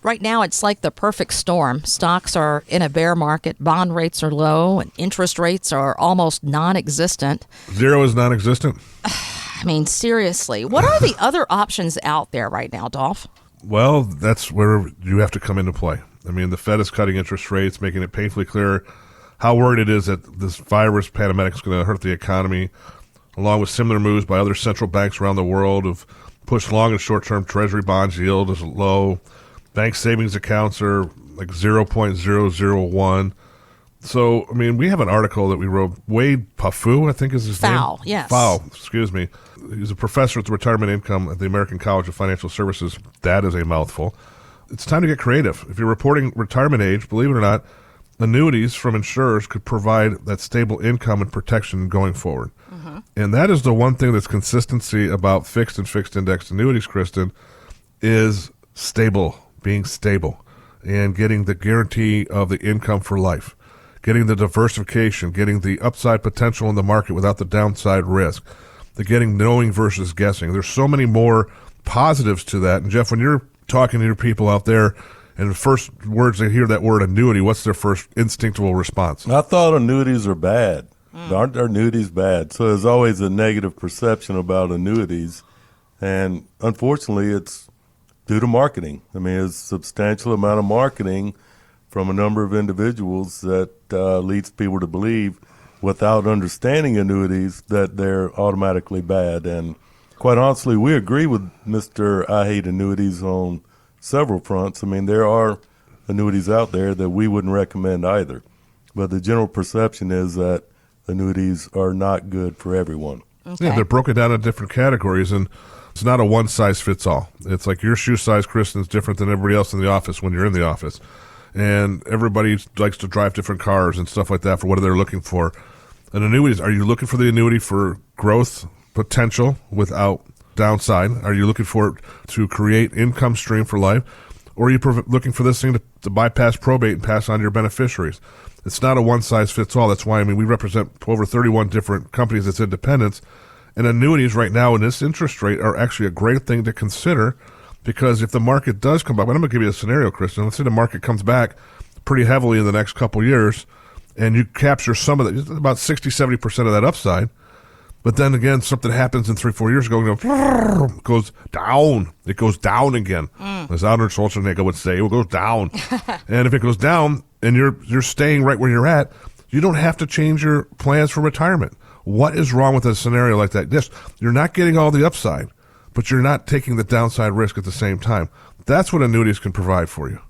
Right now, it's like the perfect storm. Stocks are in a bear market, bond rates are low, and interest rates are almost non-existent. Zero is non-existent? I mean, seriously, what are the other options out there right now, Dolph? Well, that's where you have to come into play. I mean, the Fed is cutting interest rates, making it painfully clear how worried it is that this virus pandemic is going to hurt the economy, along with similar moves by other central banks around the world have pushed long and short-term treasury bonds yield is low. Bank savings accounts are like 0.001. So, I mean, we have an article that we wrote. Wade Paffu, I think is his name. Fowl, yes. Fowl, excuse me. He's a professor at the retirement income at the American College of Financial Services. That is a mouthful. It's time to get creative. If you're reporting retirement age, believe it or not, annuities from insurers could provide that stable income and protection going forward. Mm-hmm. And that is the one thing that's consistency about fixed and fixed index annuities, Kristen, is stable, being stable, and getting the guarantee of the income for life, getting the diversification, getting the upside potential in the market without the downside risk, the getting knowing versus guessing. There's so many more positives to that. And Jeff, when you're talking to your people out there, and the first words they hear that word annuity, what's their first instinctual response? I thought annuities are bad. Aren't annuities bad? So there's always a negative perception about annuities. And unfortunately, it's due to marketing. I mean, there's a substantial amount of marketing from a number of individuals that leads people to believe, without understanding annuities, that they're automatically bad. And quite honestly, we agree with Mr. I Hate Annuities on several fronts. I mean, there are annuities out there that we wouldn't recommend either. But the general perception is that annuities are not good for everyone. Okay. Yeah, they're broken down in different categories, and it's not a one-size-fits-all. It's like your shoe size, Kristen, is different than everybody else in the office when you're in the office. And everybody likes to drive different cars and stuff like that for what they're looking for. And annuities, are you looking for the annuity for growth potential without downside? Are you looking for it to create income stream for life? Or are you looking for this thing to bypass probate and pass on to your beneficiaries? It's not a one-size-fits-all. That's why, I mean, we represent over 31 different companies as independents. And annuities right now in this interest rate are actually a great thing to consider, because if the market does come back, and I'm going to give you a scenario, Kristen. Let's say the market comes back pretty heavily in the next couple of years, and you capture some of that, about 60, 70% of that upside. But then again, something happens in 3-4 years ago, it goes down. It goes down again. As Arnold Schwarzenegger would say, it goes down. And if it goes down and you're staying right where you're at, you don't have to change your plans for retirement. What is wrong with a scenario like that? Yes, you're not getting all the upside, but you're not taking the downside risk at the same time. That's what annuities can provide for you.